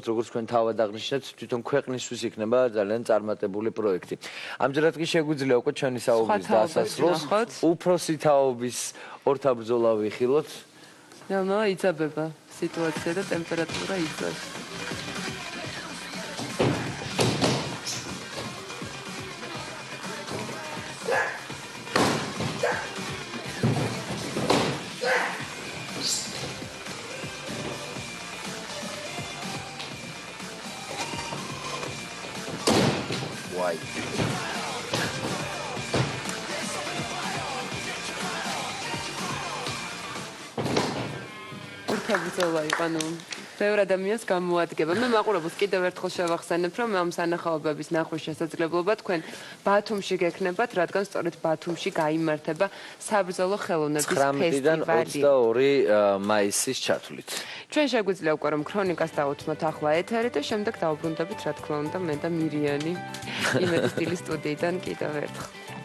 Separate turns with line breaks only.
როგორც თქვენ თავად აღნიშნეთ, თვითონ ქვეყნისთვის იქნება ძალიან წარმატებული პროექტი. ამჯერად კი შეგვიძლია უკვე ჩვენი საუბრის დასასრულს უფროსი თაობის ორთაბრძოლა ვიხილოთ.
ნელ-ნელა იძაბება სიტუაცია და ტემპერატურა იძებს.
Why?
ორთაბრძოლა იყო, ბევრ ადამიანს გამოადგება. მე მაყურებელს კიდევ ერთხელ შევახსენებ, რომ ამ სანახაობების ნახვის შესაძლებლობა თქვენ ბათუმში გექნებათ, რადგან სწორედ ბათუმში გაიმართება საბრძოლო ხელოვნების
ფესტივალი 19-დან 22 მაისის ჩათვლით.
ჩვენ შეგვიძლია უკვე რომ ქრონიკას დავუთმოთ ახლა ეთერი და შემდეგ დავუბრუნდებით, რა თქმა უნდა, მე და მირიანი იმედის სტილის სტუდიიდან კიდევ ერთხელ.